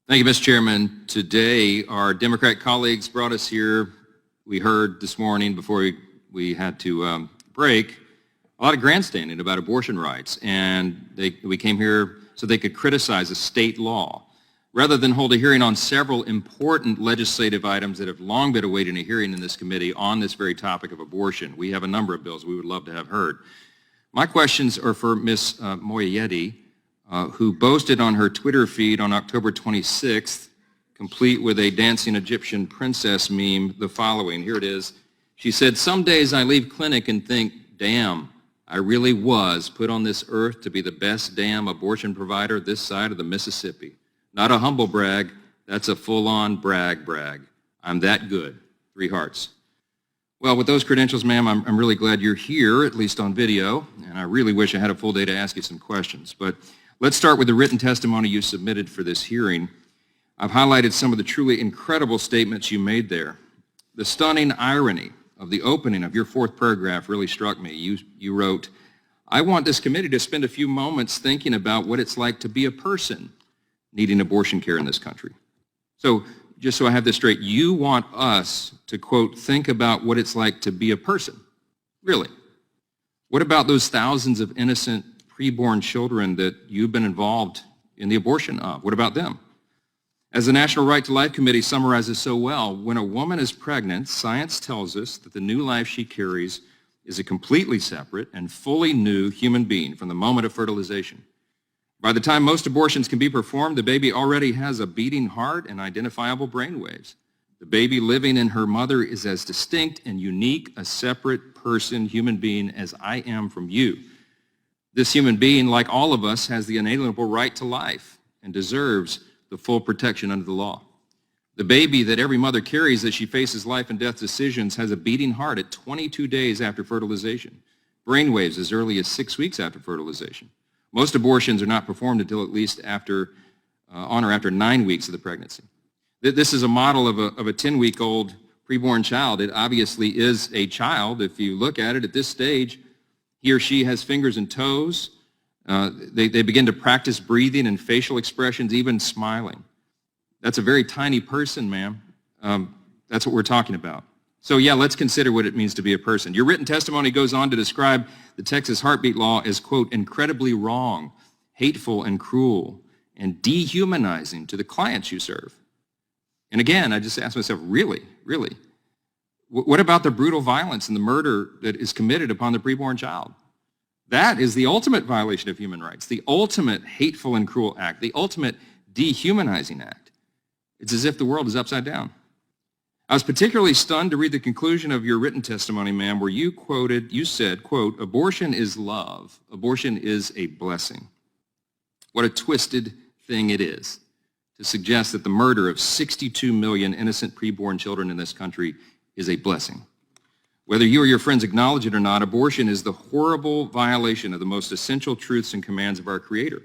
Thank you, Mr. Chairman. Today, our Democrat colleagues brought us here. We heard this morning before we had to break a lot of grandstanding about abortion rights, and we came here so they could criticize a state law. Rather than hold a hearing on several important legislative items that have long been awaiting a hearing in this committee on this very topic of abortion, we have a number of bills we would love to have heard. My questions are for Ms. Moyeti, who boasted on her Twitter feed on October 26th, complete with a dancing Egyptian princess meme, the following. Here it is. She said, "Some days I leave clinic and think, damn, I really was put on this earth to be the best damn abortion provider this side of the Mississippi. Not a humble brag, that's a full-on brag. I'm that good." 3 hearts. Well, with those credentials, ma'am, I'm really glad you're here, at least on video, and I really wish I had a full day to ask you some questions. But let's start with the written testimony you submitted for this hearing. I've highlighted some of the truly incredible statements you made there. The stunning irony of the opening of your 4th paragraph really struck me. You wrote, "I want this committee to spend a few moments thinking about what it's like to be a person needing abortion care in this country." So, just so I have this straight, you want us to, quote, think about what it's like to be a person? Really? What about those thousands of innocent preborn children that you've been involved in the abortion of? What about them? As the National Right to Life Committee summarizes so well, when a woman is pregnant, science tells us that the new life she carries is a completely separate and fully new human being from the moment of fertilization. By the time most abortions can be performed, the baby already has a beating heart and identifiable brain waves. The baby living in her mother is as distinct and unique a separate person, human being, as I am from you. This human being, like all of us, has the inalienable right to life and deserves the full protection under the law. The baby that every mother carries as she faces life and death decisions has a beating heart at 22 days after fertilization, brainwaves as early as 6 weeks after fertilization. Most abortions are not performed until at least on or after 9 weeks of the pregnancy. This is a model of a 10-week-old preborn child. It obviously is a child. If you look at it at this stage, he or she has fingers and toes. They begin to practice breathing and facial expressions, even smiling. That's a very tiny person, ma'am. That's what we're talking about. So yeah, let's consider what it means to be a person. Your written testimony goes on to describe the Texas heartbeat law as, quote, incredibly wrong, hateful and cruel, and dehumanizing to the clients you serve. And again, I just ask myself, really? What about the brutal violence and the murder that is committed upon the preborn child? That is the ultimate violation of human rights, the ultimate hateful and cruel act, the ultimate dehumanizing act. It's as if the world is upside down. I was particularly stunned to read the conclusion of your written testimony, ma'am, where you said, quote, "Abortion is love. Abortion is a blessing." What a twisted thing it is to suggest that the murder of 62 million innocent preborn children in this country is a blessing. Whether you or your friends acknowledge it or not, abortion is the horrible violation of the most essential truths and commands of our Creator.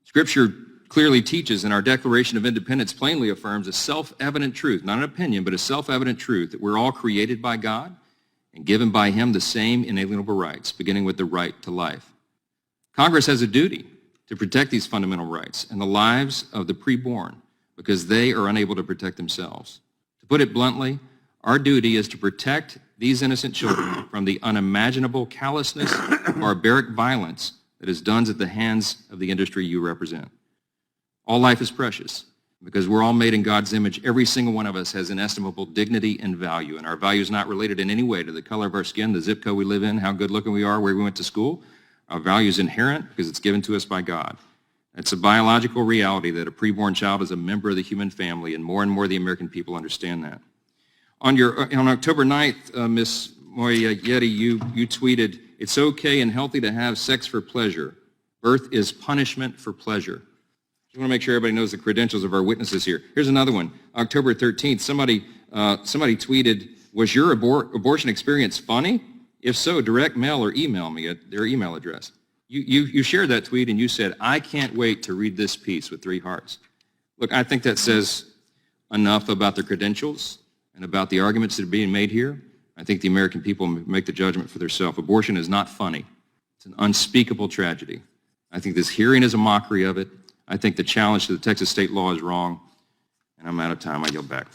Scripture clearly teaches, and our Declaration of Independence plainly affirms, a self-evident truth, not an opinion, but a self-evident truth, that we're all created by God and given by Him the same inalienable rights, beginning with the right to life. Congress has a duty to protect these fundamental rights and the lives of the preborn because they are unable to protect themselves. To put it bluntly, our duty is to protect these innocent children from the unimaginable callousness, barbaric violence that is done at the hands of the industry you represent. All life is precious. Because we're all made in God's image, every single one of us has inestimable dignity and value, and our value is not related in any way to the color of our skin, the zip code we live in, how good looking we are, where we went to school. Our value is inherent because it's given to us by God. It's a biological reality that a preborn child is a member of the human family, and more the American people understand that. On October 9th, Ms. Moyeti, you tweeted, "It's okay and healthy to have sex for pleasure. Birth is punishment for pleasure." I want to make sure everybody knows the credentials of our witnesses here. Here's another one. October 13th, somebody tweeted, "Was your abortion experience funny? If so, direct mail or email me at their email address." You shared that tweet and you said, "I can't wait to read this piece," with 3 hearts. Look, I think that says enough about the credentials and about the arguments that are being made here. I think the American people make the judgment for themselves. Abortion is not funny. It's an unspeakable tragedy. I think this hearing is a mockery of it. I think the challenge to the Texas state law is wrong. And I'm out of time. I yield back.